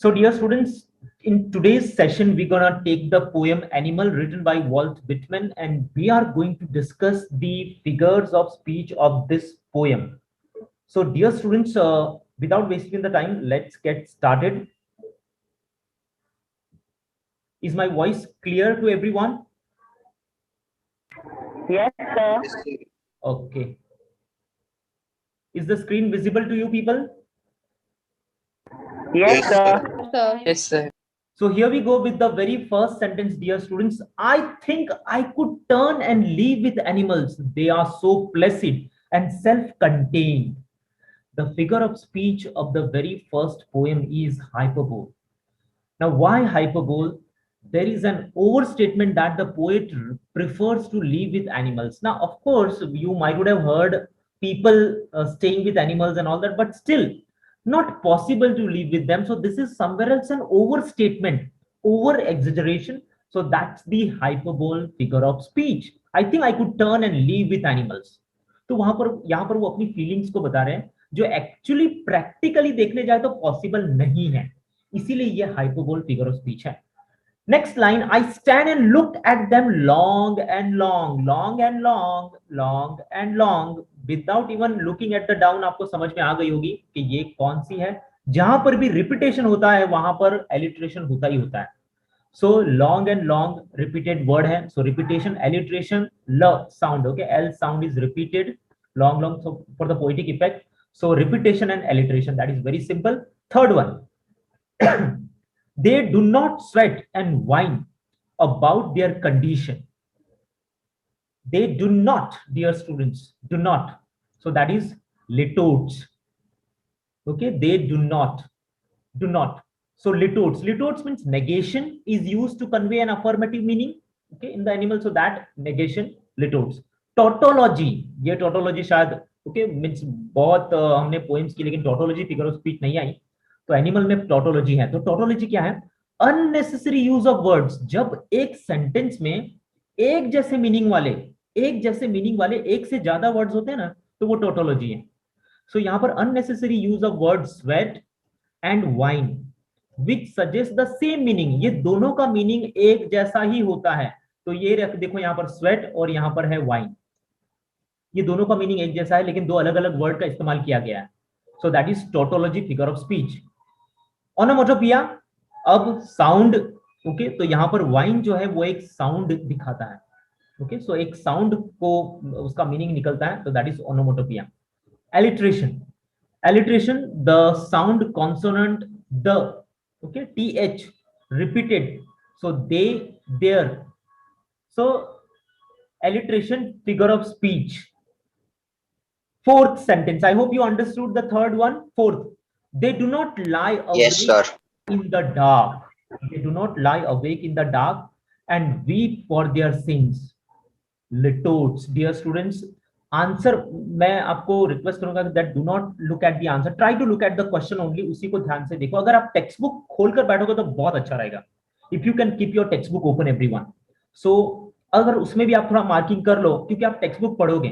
So, dear students, in today's session, we're gonna take the poem Animal written by Walt Whitman, and we are going to discuss the figures of speech of this poem. So, dear students, without wasting the time, let's get started. Is my voice clear to everyone? Yes, sir. Okay. Is the screen visible to you people? Yes, sir. Yes, sir. So here we go with the very first sentence, dear students. I think I could turn and live with animals. They are so placid and self-contained. The figure of speech of the very first poem is hyperbole. Now, why hyperbole? There is an overstatement that the poet prefers to live with animals. Now, of course, you might would have heard people staying with animals and all that, but still not possible to live with them. So this is somewhere else an overstatement, over exaggeration. So that's the hyperbole figure of speech. I think I could turn and live with animals. तो वहां पर यहाँ पर वो अपनी feelings को बता रहे हैं जो एक्चुअली प्रैक्टिकली देखने जाए तो पॉसिबल नहीं है, इसीलिए ये हाइपरबोल फिगर ऑफ स्पीच है. Next line, I stand and look at them long and long, long and long, long and long, without even looking at the down. आपको समझ में आ गई होगी कि ये कौन सी है. जहां पर भी रिपीटेशन होता है वहां पर एलिट्रेशन होता ही होता है. So long and long repeated word है. So repetition, alliteration, l sound. Okay, L sound is repeated. Long, long. So for the poetic effect. So repetition and alliteration. That is very simple. Third one. They do not sweat and whine about their condition. They do not, dear students, do not. So that is litotes. Okay, they do not. Do not. So litotes. Litotes means negation is used to convey an affirmative meaning. Okay, in the animal. So that negation, litotes. Tautology. ये tautology शायद okay means बहुत हमने poems की, लेकिन tautology figure of speech नहीं आई. तो animal में tautology है. तो tautology क्या है? Unnecessary use of words. जब एक sentence में एक जैसे meaning वाले एक से ज्यादा words होते हैं ना, तो वो tautology है. So यहाँ पर unnecessary use of words sweat and whine which suggest the same meaning. ये दोनों का मीनिंग एक जैसा ही होता है. तो ये देखो यहाँ पर sweat और यहाँ पर है whine. ये दोनों का मीनिंग एक जैसा है, लेकिन दो अलग अलग वर्ड का इस्तेमाल किया गया है. So that is tautology figure of speech. Onomatopoeia, अब साउंड. ओके, तो यहाँ पर whine जो है वो एक साउंड दिखाता है. ओके, सो एक साउंड को उसका मीनिंग निकलता है. तो that is onomatopoeia. Alliteration. Alliteration, the sound consonant the, okay, th repeated. So they, their. So alliteration figure of speech. Fourth sentence, I hope you understood the third one. Fourth, they do not lie awake. Yes, sir. In the dark. They do not lie awake in the dark and weep for their sins. Litotes. Dear students, answer मैं आपको request करूंगा that do not look at the answer, try to look at the question only. उसी को ध्यान से देखो. अगर आप टेक्स्ट बुक खोलकर बैठोगे तो बहुत अच्छा रहेगा. If you can keep your text book open everyone. So अगर उसमें भी आप थोड़ा मार्किंग कर लो क्योंकि आप टेक्स्ट बुक पढ़ोगे.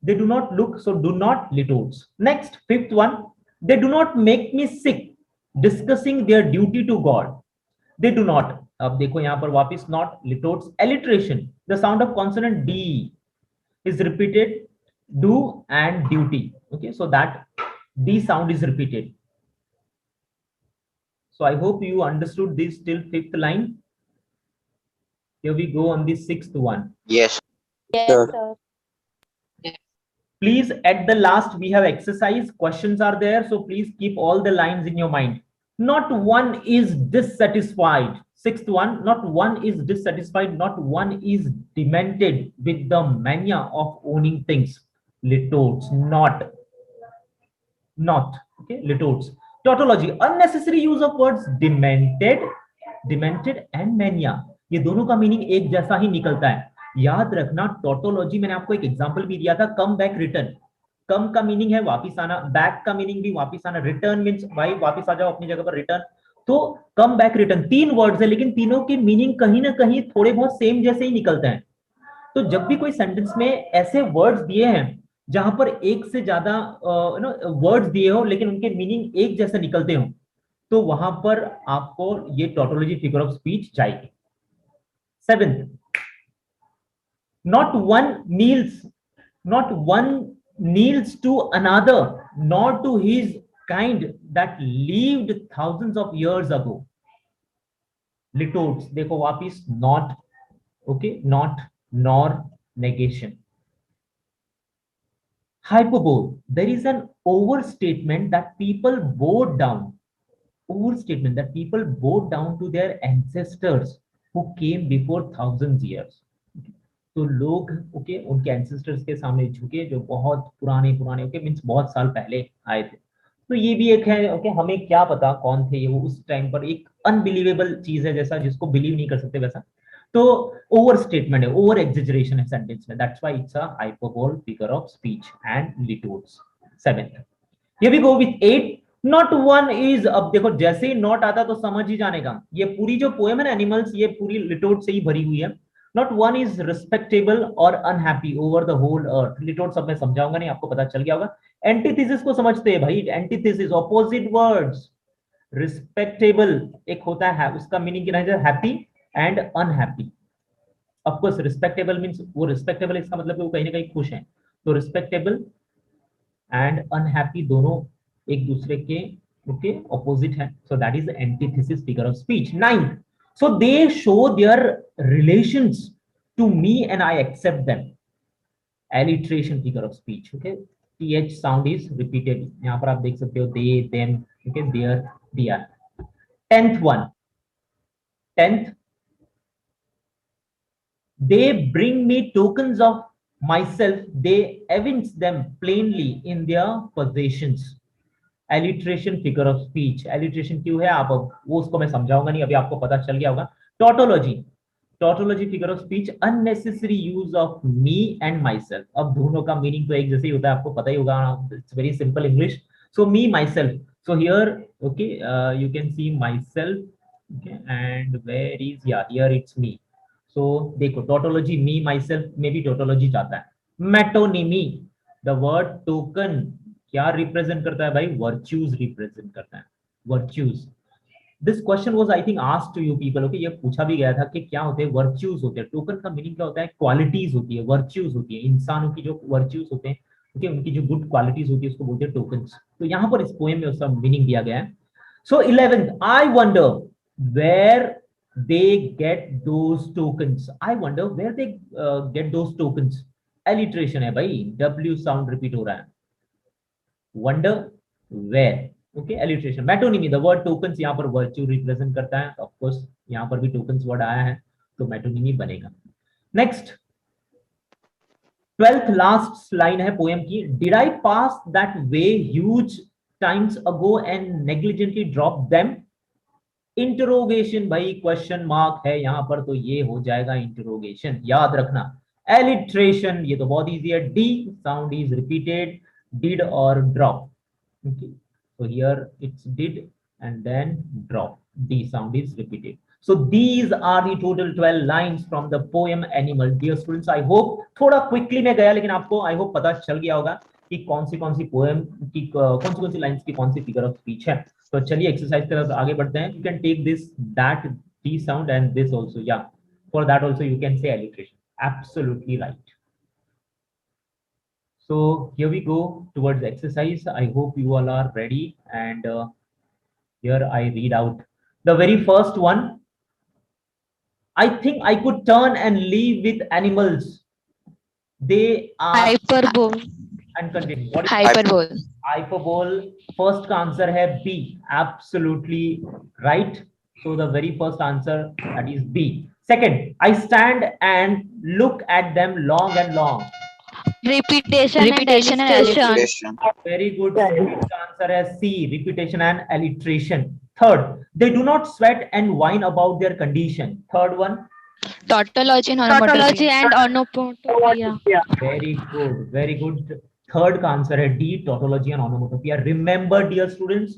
They do not look, so do not litotes. Next, fifth one, they do not make me sick discussing their duty to God. They do not. अब देखो यहां पर वापस not, litotes. Alliteration, the sound of consonant D is repeated, do and duty. Okay, so that D sound is repeated. So I hope you understood this till fifth line. Here we go on the sixth one. Yes. Yes, sir. Please, at the last we have exercise questions are there, so please keep all the lines in your mind. Not one is dissatisfied. Sixth one, not one is dissatisfied, not one is demented with the mania of owning things. Litotes, not. Okay, litotes. Tautology, unnecessary use of words demented and mania. ये दोनों का meaning एक जैसा ही निकलता है. याद रखना, tautology मैंने आपको एक एग्जांपल भी दिया था, कम बैक रिटर्न. कम का मीनिंग है वापिस आना, बैक का मीनिंग भी वापिस आना, रिटर्न मींस भाई वापिस आ जाओ अपनी जगह पर, रिटर्न. तो कम बैक रिटर्न तीन वर्ड्स है, लेकिन तीनों के मीनिंग कहीं ना कहीं थोड़े बहुत सेम जैसे ही निकलते हैं. तो जब भी कोई सेंटेंस में ऐसे वर्ड्स दिए हैं जहां पर एक से ज्यादा वर्ड्स दिए हो लेकिन उनके मीनिंग एक जैसे निकलते हो, तो वहां पर आपको ये टोटोलॉजी फिगर ऑफ स्पीच जाएगी। 7th, not one kneels to another, nor to his kind that lived thousands of years ago. Litotes, देखो वापिस not, okay, not, nor, negation. Hyperbole, there is an overstatement that people bowed down. Overstatement that people bowed down to their ancestors who came before thousands years. तो लोग okay उनके ancestors के सामने झुके जो बहुत पुराने पुराने ओके मींस बहुत साल पहले आए थे। तो ये भी एक है ओके, हमें क्या पता कौन थे ये, वो उस टाइम पर एक अनबिलीवेबल चीज है जैसा जिसको बिलीव नहीं कर सकते वैसा। तो ओवर स्टेटमेंट है, ओवर एग्जेजरेशन है सेंटेंस में, that's why it's a hyperbole figure of speech and litotes. 7th, here we go with 8, not one is. अब देखो जैसे ही नॉट आता तो समझ ही जाने का, ये पूरी जो पोएम है ना एनिमल्स, ये पूरी लिटोट से ही भरी हुई है। नॉट वन इज रिस्पेक्टेबल और unhappy over the whole earth. Litote सब मैं समझाऊंगा नहीं, आपको पता चल गया होगा। एंटीथेसिस को समझते हैं भाई, एंटीथेसिस ऑपोजिट वर्ड्स। रिस्पेक्टेबल एक होता है उसका मीनिंग क्या है, happy and unhappy. Of course respectable means वो रिस्पेक्टेबल, इसका मतलब वो कहीं ना कहीं खुश हैं। तो रिस्पेक्टेबल एंड अनहैप्पी दोनों एक दूसरे के ओके ऑपोजिट है। सो that is the antithesis figure of speech. 9th, so they show their relations to me and I accept them. Alliteration figure of speech, okay, th sound is repeated, यहाँ पर आप देख सकते हो they, them, okay, their, their। 10th one, 10th, they bring me tokens of myself, they evince them plainly in their possessions। Alliteration figure of speech, alliteration क्यों है आप वो उसको मैं समझाऊंगा नहीं, अभी आपको पता चल गया होगा। Tautology, tautology figure of speech, unnecessary use of me and my self. अब दोनों का मीनिंग तो एक जैसे ही होता है, आपको पता ही होगा, it's very simple English. So me myself, so here okay you can see myself okay and where is या हियर इट्स मी। सो देखो टोटोलॉजी मी माई सेल्फ में भी टोटोलॉजी जाता है। मेटोनिमी, द वर्ड टोकन क्या represent करता है भाई, वर्च्यूज रिप्रेजेंट करता है, virtues. This question was I think asked to you people, okay, ये पूछा भी गया था कि क्या होते हैं वर्च्यूज होते हैं। टोकन का मीनिंग क्या होता है, क्वालिटीज होती है, वर्च्यूज होती है, इंसानों की जो वर्च्यूज होते हैं ओके, उनकी जो गुड क्वालिटीज होती है उसको बोलते हैं टोकन्स। तो यहाँ पर इस पोएम में उसका मीनिंग दिया गया है। So 11th, I wonder where they get those tokens, I wonder where they get those tokens. Alliteration है भाई, डब्ल्यू साउंड रिपीट हो रहा है, wonder where, okay, alliteration। Metonymy, the word tokens यहाँ पर वर्च्यू रिप्रेजेंट करता है, ऑफ कोर्स यहाँ पर भी टोकन्स वर्ड आया है तो मेटोनिमी बनेगा। नेक्स्ट 12th लास्ट लाइन है पोएम की, did I pass that way huge times ago and negligently drop them. Interrogation भाई, क्वेश्चन मार्क है यहाँ पर, तो ये हो जाएगा इंटरोगेशन, याद रखना। एलिट्रेशन ये तो बहुत इजी है, D sound is repeated, did or drop, okay, so here it's did and then drop, d sound is repeated। so these are the total 12 lines from the poem animal। dear students, I hope थोड़ा quickly में गया, लेकिन आपको I hope पता चल गया होगा कि कौन सी पोएम की कौन सी लाइंस की कौन सी फिगर ऑफ स्पीच है। तो चलिए एक्सरसाइज की तरफ आगे बढ़ते हैं। You can take this that d sound and this also, yeah, for that also you can say alliteration, absolutely right। So here we go towards exercise। I hope you all are ready, and here I read out the very first one। I think I could turn and live with animals, they are Hyperbole. and continue। What is Hyperbole. hyperbole? First का answer है B, absolutely right। So the very first answer, that is B। Second, I stand and look at them long and long, Repetition and alliteration. very good। इसका answer है C, repetition and alliteration। Third, they do not sweat and whine about their condition। Third one, Tautology and onomatopoeia. very good, very good। Third का answer है D, tautology and onomatopoeia. Remember dear students,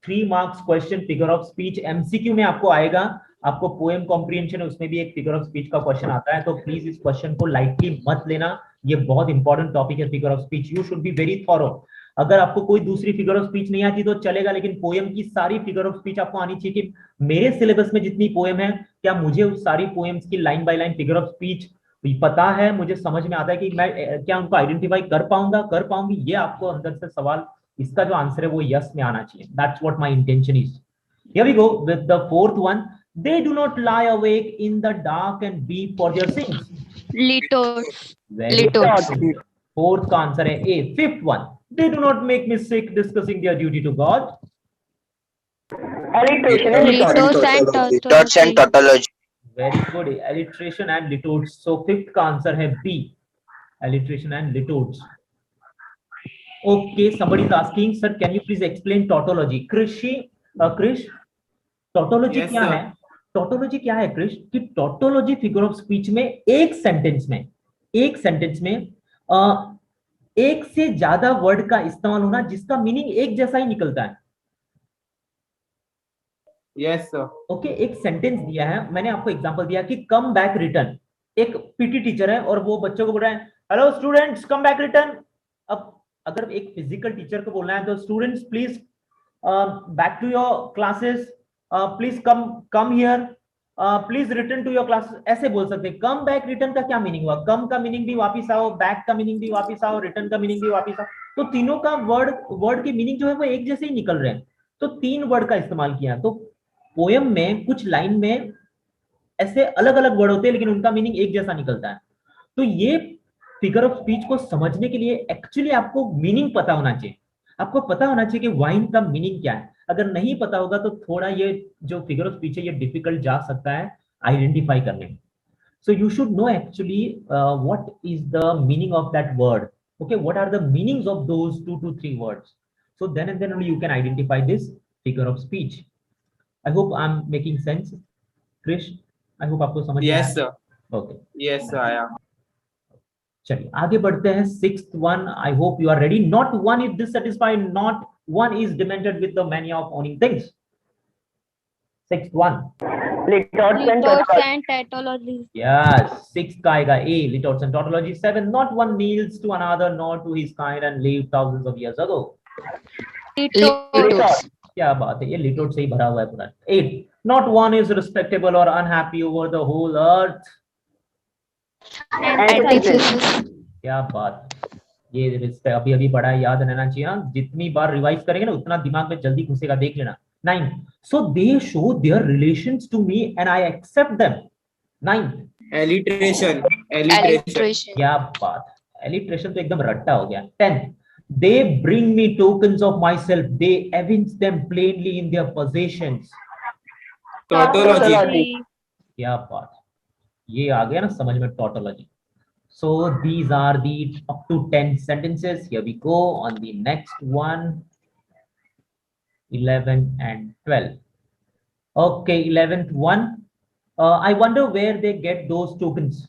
3 marks question figure of speech MCQ में आपको आएगा। आपको poem comprehension है उसमें भी एक फिगर ऑफ स्पीच का क्वेश्चन आता है, तो प्लीज इस क्वेश्चन को लाइटली मत लेना, ये बहुत इंपॉर्टेंट टॉपिक है figure of speech. You should be very thorough. अगर आपको कोई दूसरी फिगर ऑफ स्पीच नहीं आती तो चलेगा, लेकिन पोयम की सारी फिगर ऑफ स्पीच आपको आनी चाहिए कि मेरे सिलेबस में जितनी पोयम है, क्या मुझे उस सारी पोएम्स की line by line figure of speech पता है, मुझे समझ में आता है कि मैं क्या उनको आइडेंटिफाई कर पाऊंगा, कर पाऊंगी, ये आपको अंदर से सवाल, इसका जो आंसर है वो यस में आना चाहिए. That's what my intention is. Here we go with the fourth one. They do not lie awake in the dark and weep for their sins. Litotes. Very good. Litotes. Fourth का answer है A. Fifth one. They do not make me sick discussing their duty to God. Alliteration and Litos and Litos and tautology. Very good. Alliteration and litotes. So fifth का answer है B. Alliteration and litotes. Okay, somebody is asking, sir, can you please explain tautology? Krish, tautology Yes, क्या sir. है? Tautology क्या है क्रिश? कि tautology figure of speech में एक sentence में एक से ज्यादा वर्ड का इस्तेमाल होना जिसका मीनिंग एक जैसा ही निकलता है. Yes, sir. ओके, एक सेंटेंस दिया है, मैंने आपको एग्जांपल दिया कि कम बैक रिटर्न. एक पीटी टीचर है और वो बच्चों को बोल रहा है, hello students come back return. अब अगर एक फिजिकल टीचर को बोलना है तो students please back to your classes, please come here, please return to your classes, ऐसे बोल सकते हैं. कम बैक रिटर्न का क्या मीनिंग हुआ? कम का मीनिंग भी वापिस आओ, बैक का मीनिंग भी वापिस आओ, रिटर्न का मीनिंग भी वापिस आओ. तो तीनों का वर्ड के मीनिंग जो है वो एक जैसे ही निकल रहे हैं. तो तीन वर्ड का इस्तेमाल किया. तो पोयम में कुछ लाइन में ऐसे अलग अलग वर्ड होते हैं लेकिन उनका मीनिंग एक जैसा निकलता है. तो ये फिगर ऑफ स्पीच को समझने के लिए एक्चुअली आपको मीनिंग पता होना चाहिए. आपको पता होना चाहिए कि वाइन का मीनिंग क्या है. अगर नहीं पता होगा तो थोड़ा ये जो फिगर ऑफ स्पीच है ये डिफिकल्ट जा सकता है आइडेंटिफाई करने में. So you should know actually what is the meaning of that word. Okay, what are the meanings of those 2 to 3 words. So then and then only you can identify this figure of speech. I hope I'm making sense. Krish, I hope आपको समझ में आया. Yes, sir. Okay. Yes, sir. I am. चलिए आगे बढ़ते हैं. Sixth one. I hope you are ready. Not one is dissatisfied. Not one is demented with the mania of owning things. Sixth one. Litotes and Litotes and tautology. Yes. Sixth का आएगा A. Litotes and tautology. Seven. Not one kneels to another nor to his kind and lived thousands of years ago. Litotes. क्या बात है, ये लिटोट से ही भरा हुआ है पूरा. 8. Not one is respectable or unhappy over the whole earth. Antithesis. क्या बात, ये अभी अभी पढ़ा है, याद रहना चाहिए. हाँ, जितनी बार रिवाइज करेंगे ना उतना दिमाग में जल्दी घुसेगा, देख लेना. 9. So they show their relations to me and I accept them. 9. Alliteration. Alliteration. क्या बात, alliteration तो एकदम रट्टा हो गया. 10. They bring me tokens of myself. They evince them plainly in their possessions. Tautology. क्या बात, ये आ गया ना समझ में, tautology. So these are the up to 10 sentences. Here we go on the next one. 11 and 12. Okay, 11th one. I wonder where they get those tokens.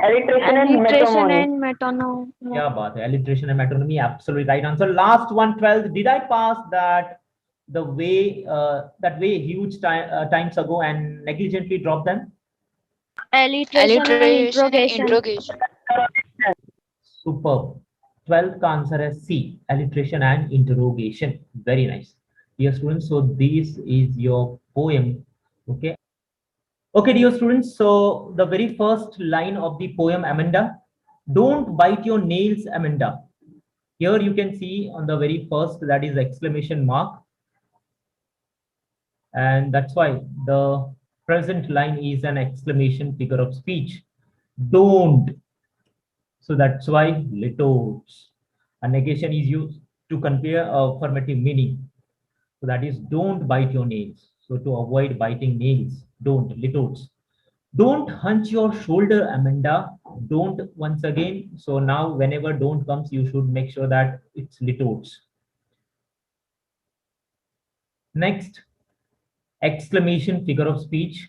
alliteration and Alliteration metonymy. and metonymy. क्या बात है, alliteration and metonymy, absolutely right answer. Last one, 12th. Did I pass that the way huge times ago and negligently drop them? Alliteration and interrogation. Superb. 12th का answer है C. Alliteration and interrogation. Very nice. Dear students, so this is your poem. Okay. Okay, dear students, so the very first line of the poem, Amanda. Don't bite your nails, Amanda. Here you can see on the very first, that is exclamation mark. And that's why the present line is an exclamation figure of speech. Don't. So that's why litotes. A negation is used to convey a affirmative meaning. So that is don't bite your nails. So to avoid biting nails, don't, litotes. Don't hunch your shoulder, Amanda. Don't, once again. So now whenever don't comes, you should make sure that it's litotes. Next, exclamation figure of speech.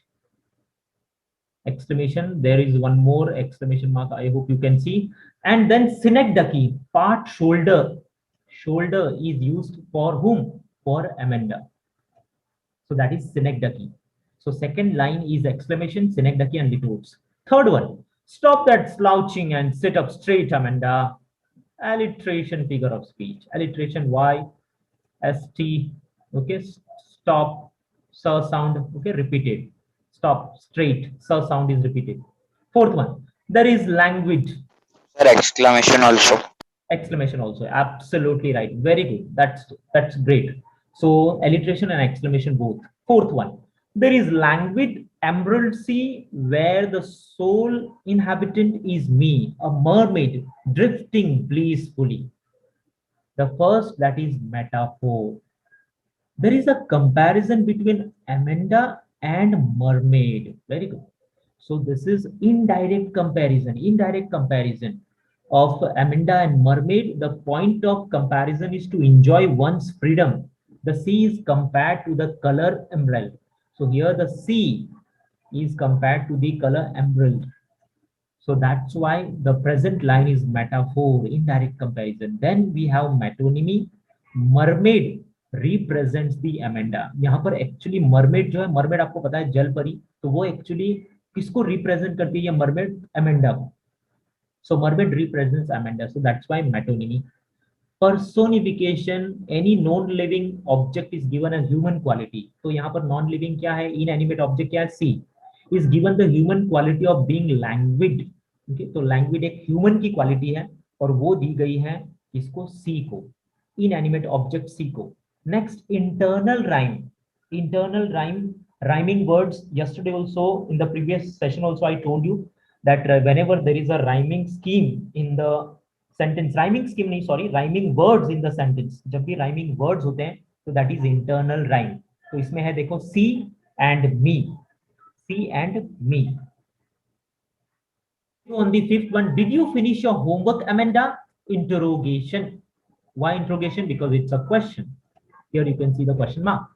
Exclamation, there is one more exclamation mark, I hope you can see. And then synecdoche, part shoulder. Shoulder is used for whom? For Amanda. So that is synecdoche. So second line is exclamation, synecdoche and litotes. Third one, stop that slouching and sit up straight, Amanda. alliteration, figure of speech. Alliteration, Y, ST, okay, stop, sir sound, okay, repeated. Stop, straight, sir sound is repeated. Fourth one, there is language, Sir, exclamation also. exclamation also. Absolutely right. Very good. That's great. So alliteration and exclamation both. Fourth one, there is languid emerald sea where the sole inhabitant is me, a mermaid drifting blissfully. The first, that is metaphor. There is a comparison between Amanda and mermaid. Very good. So this is indirect comparison of Amanda and mermaid. The point of comparison is to enjoy one's freedom. The sea is compared to the color emerald. So here the sea is compared to the color emerald. So that's why the present line is metaphor, indirect comparison. Then we have metonymy. Mermaid represents the Amanda. यहाँ पर actually mermaid जो है, mermaid आपको पता है जल परी, तो वो actually किसको represent करती है ये mermaid? Amanda को. So mermaid represents Amanda. So that's why metonymy. Personification, any non-living object is given a human quality. तो यहाँ पर non-living क्या है? Inanimate object क्या है? C is given the human quality of being languid. Okay, तो languid एक human की quality है और वो दी गई है इसको C को, inanimate object C को. Next, internal rhyme. Internal rhyme, rhyming words. Yesterday also, in the previous session also, I told you that whenever there is a rhyming scheme in the sentence, rhyming scheme नहीं, sorry, rhyming words in the sentence, जब भी rhyming words होते हैं तो that is internal rhyme. तो इसमें है देखो C and me, C and me. On the fifth one, did you finish your homework, Amanda? Interrogation. Why interrogation? Because it's a question. Here you can see the question mark.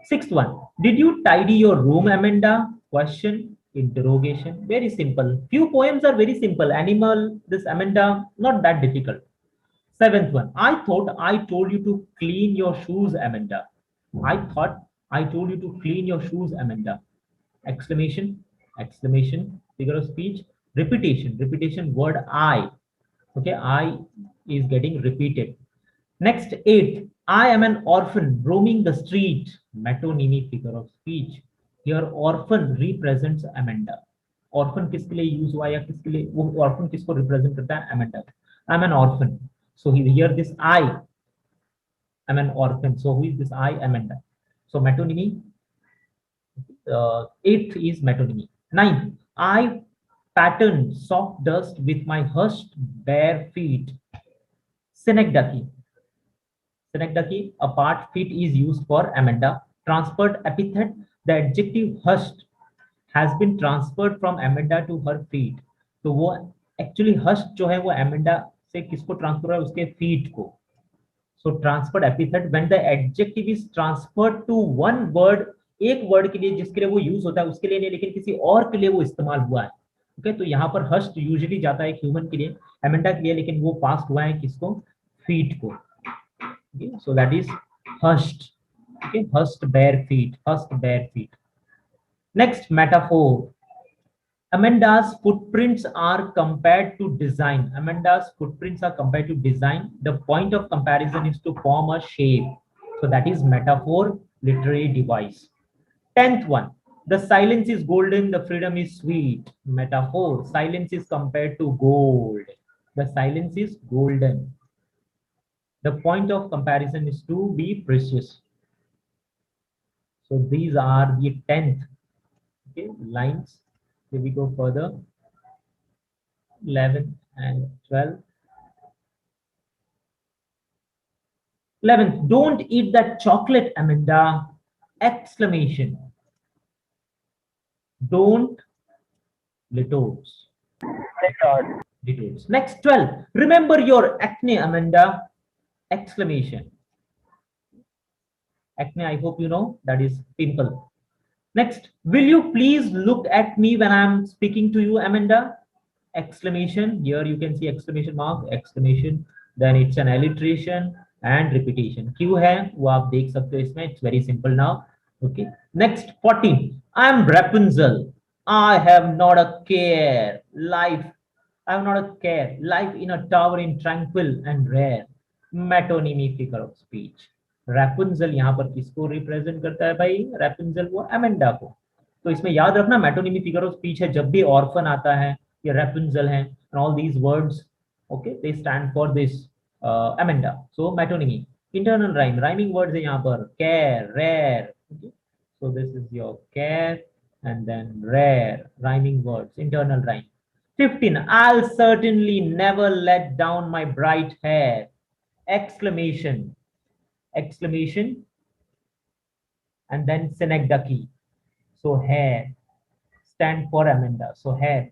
Sixth one, did you tidy your room, Amanda? Question, interrogation. Very simple. Few poems are very simple. Animal, this Amanda, not that difficult. Seventh one, I thought I told you to clean your shoes, Amanda. I thought I told you to clean your shoes, Amanda. Exclamation, exclamation, figure of speech. Repetition, repetition, word I. Okay, I is getting repeated. Next, eighth, I am an orphan roaming the street. Metonymy, figure of speech. Here orphan represents Amanda. Orphan किसके लिए use हुआ या किसके लिए वो orphan किसको represent करता है? Amanda. I'm an orphan. So here this I am an orphan. So who is this I? Amanda. So metonymy. Eighth is metonymy. Ninth, I patterned soft dust with my hushed bare feet. Synecdoche. Synecdoche, a part feet is used for Amanda. Transferred epithet, the adjective hushed has been transferred from Amanda to her feet. तो वो actually hushed जो है वो Amanda से किसको transfer है? उसके feet को. So transferred epithet, when the adjective is transferred to one word, एक word के लिए जिसके लिए वो use होता है उसके लिए नहीं, लेकिन किसी और के लिए वो इस्तेमाल हुआ है. ओके, तो यहाँ पर hushed यूजुअली जाता है एक ह्यूमन के लिए, Amanda के लिए, लेकिन वो पास्ट हुआ है किसको? feet को. Okay, so that is hushed. Okay, hushed bare feet, hushed bare feet. Next, metaphor. Amanda's footprints are compared to design. Amanda's footprints are compared to design. The point of comparison is to form a shape. So that is metaphor, literary device. 10th one. The silence is golden, the freedom is sweet. Metaphor. Silence is compared to gold. The silence is golden. The point of comparison is to be precious. So these are the 10th lines. Here we go further. 11 and 12. 11th, don't eat that chocolate, Amanda! Exclamation. Don't, litos. Litos. Next, 12. Remember your acne, Amanda! Exclamation. Acne, I hope you know, that is pimple. Next, will you please look at me when I'm speaking to you, Amanda? Exclamation. Here you can see exclamation mark, exclamation. Then it's an alliteration and repetition. क्यों है वो आप देख सकते हो इसमें. It's very simple now. Okay. Next, 14. I am Rapunzel. I have not a care. Life I have not a care. Life in a tower in tranquil and rare. Metonymy figure of speech. Rapunzel यहाँ पर किसको represent करता है भाई? Rapunzel वो Amanda को. तो इसमें याद रखना मेटोनिमी फिगर ऑफ स्पीच है जब भी ऑर्फन आता है या Rapunzel है and all these words, okay, they stand for this Amanda. So metonymy. Internal rhyme, rhyming words है यहाँ पर care, rare. Okay? So this is your care and then rare, rhyming words, internal rhyme. 15. I'll certainly never let down my bright hair. Exclamation. Exclamation. And then synecdoche. So hair stand for Amanda. So hair.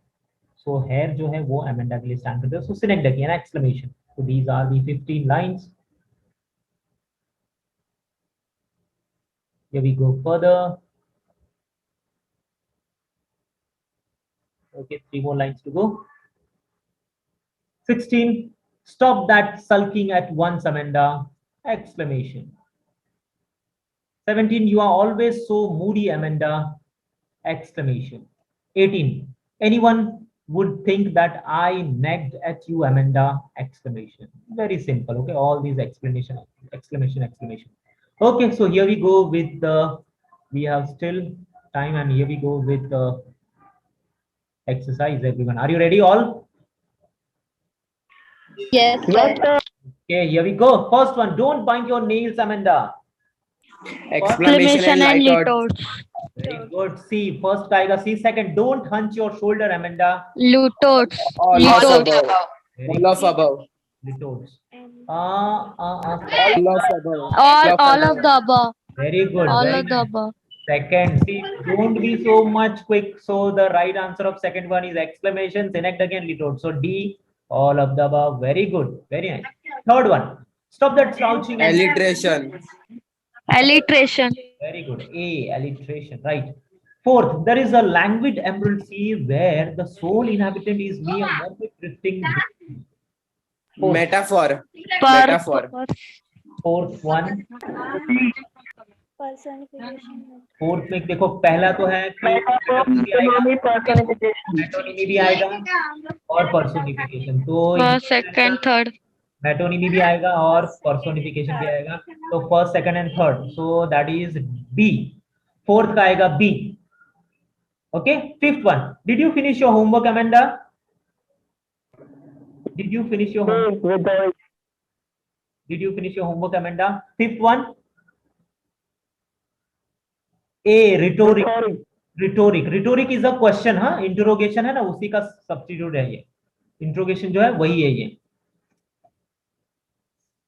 So hair जो है वो Amanda के लिए stand करता है. So synecdoche and exclamation. So these are the 15 lines. Here we go further. Okay, 3 more lines to go. 16. Stop that sulking at once, Amanda! Exclamation. 17. You are always so moody, Amanda! Exclamation. 18. Anyone would think that I nagged at you, Amanda! Exclamation. Very simple. Okay, all these exclamation. Okay, so here we go with the. We have still time, and here we go with the exercise. Everyone, are you ready? All? Yes, sir. Okay, here we go. First one. Don't bite your nails, Amanda. Exclamation and litotes. Very good. C. First का आएगा C. Second. Don't hunch your shoulder, Amanda. Lutotes. All of above. Very All of above. Litotes. All of above. All of the above. Very good. All Very of the good. above. Second, see, don't be so much quick. So the right answer of second one is exclamation, synecdoche and litotes. So D, all of the above. Very good. Very nice. Third one. Stop that slouching. Alliteration. Alliteration. Very good. A, alliteration. Right. Fourth, there is a languid emerald sea where the sole inhabitant is me, a mermaid drifting. Fourth. Metaphor. Per- Metaphor. Fourth one. Personification. Fourth में देखो पहला तो है कि metonymy भी आएगा और personification. तो Second, third. मेटोनिमी भी आएगा और पर्सोनिफिकेशन भी आएगा. तो first, second and third. So that is B. Fourth का आएगा B. Okay. Fifth one. Did you finish your homework, Amanda? Did you finish your homework? Did you finish your homework, Amanda? Fifth one. A, rhetoric. Rhetoric is a question. हाँ, interrogation है ना, उसी का substitute है ये. Interrogation जो है वही है ये.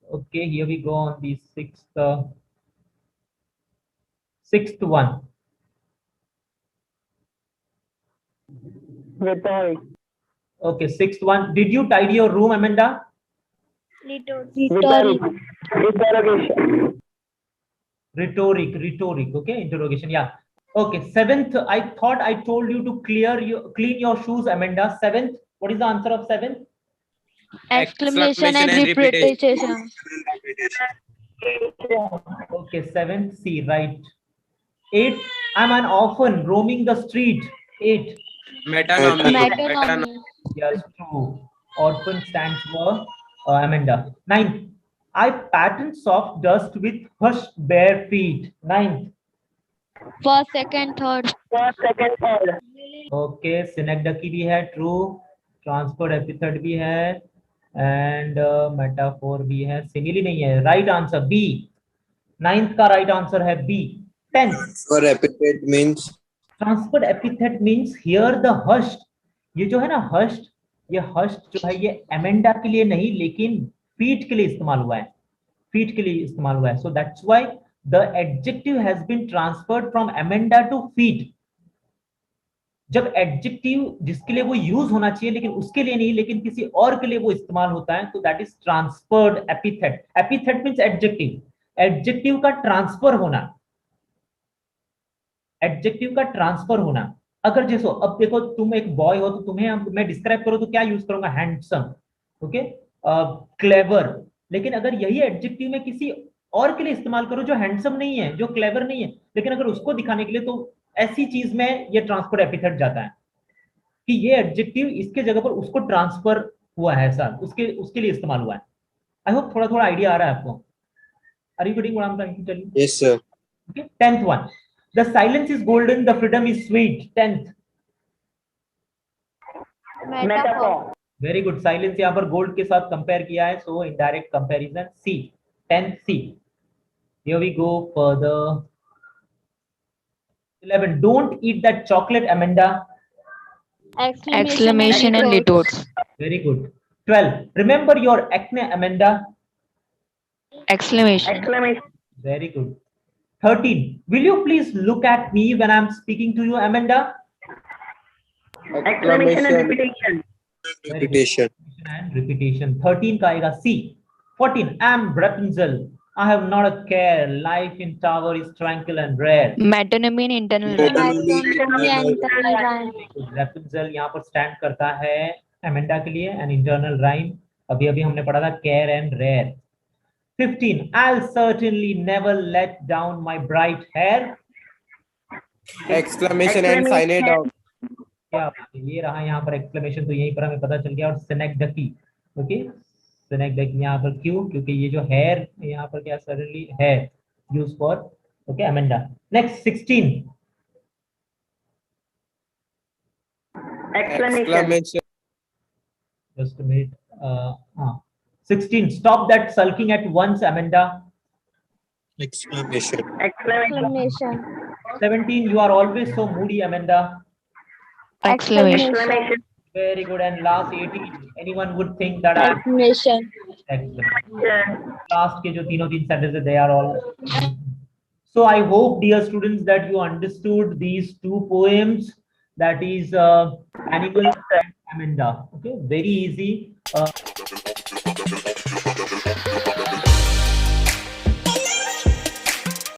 Okay, here we go on the sixth one. Rhetoric. Okay, sixth one. Did you tidy your room, Amanda? Rhetoric. Okay, interrogation. Yeah. Okay. Seventh, I thought I told you to clean your shoes, Amanda. Seventh. What is the answer of seventh? Exclamation and repetition. Okay, seventh C, right. 8. I'm an orphan roaming the street. 8. Metonymy. Metonymy. Yes, true. Orphan stands for Amanda. 9. I pattern soft dust with hushed bare feet. 9. First, second, third. Okay, synecdoche भी है, true. Transferred epithet भी है, and metaphor भी है. Simile नहीं है. Right answer B. 9th का right answer है B. 10th. For epithet means Transferred epithet means here the hushed. ये जो है ना hushed, ये hushed जो है ये Amanda के लिए नहीं लेकिन feet के लिए इस्तेमाल हुआ है. Feet के लिए इस्तेमाल हुआ है. So that's why the adjective has been transferred from Amanda to feet. जब एडजेक्टिव जिसके लिए वो यूज होना चाहिए लेकिन उसके लिए नहीं लेकिन किसी और के लिए वो इस्तेमाल होता है तो that is transferred epithet. Epithet means adjective. Adjective का ट्रांसफर होना. एडजेक्टिव का ट्रांसफर होना. अगर जैसो अब देखो तुम एक बॉय हो तो तुम्हें मैं डिस्क्राइब करूं तो क्या यूज करूंगा? हैंडसम. ओके. क्लेवर. लेकिन अगर यही एडजेक्टिव में किसी और के लिए इस्तेमाल करो जो हैंडसम नहीं है, जो क्लेवर नहीं है, लेकिन अगर उसको दिखाने के लिए तो ऐसी चीज में ये ट्रांसफर एपिथेट जाता है. कि ये एडजेक्टिव इसके जगह पर उसको ट्रांसफर हुआ है सर, उसके लिए इस्तेमाल हुआ है। आई होप थोड़ा थोड़ा आइडिया आ रहा है आपको। Are you getting what I am trying to tell you? Yes, sir. Okay, 10th one. The silence is golden, the freedom is sweet. 10th. Metaphor very good. Silence यहाँ पर gold के साथ compare किया है, so indirect comparison C. 10th C. Here we go further. 11. Don't eat that chocolate, Amanda. exclamation and retort Very good. 12. Remember your acne, Amanda. exclamation Very good. 13. Will you please look at me when I'm speaking to you, Amanda? Exclamation and Repetition. And repetition. 13 का आएगा C. 14. I'm Rapunzel. I have not a care. Life in tower is tranquil and rare. metonymy and internal rhyme Rapunzel यहाँ पर stand करता है Amanda के लिए, an internal rhyme. अभी अभी हमने पढ़ा था care and rare. 15. I'll certainly never let down my bright hair. Exclamation and sign it out. क्या बात है, ये रहा यहाँ पर एक्सक्लेमेशन, तो यहीं पर हमें पता चल गया। और सिनेक्डकी, ओके, सिनेक्डकी यहाँ पर क्यों? क्योंकि ये जो हेयर यहाँ पर क्या सडनली है use for, okay, Amanda. Next 16. Exclamation. Just a minute. 16. Stop that sulking at once, Amanda. Exclamation. 17. You are always so moody, Amanda. exclamation Very good. And last 18. Anyone would think that I exclamation last के जो तीनों तीन sentences, they are all. So I hope, dear students, that you understood these two poems. That is Animal and Amanda. Okay, very easy.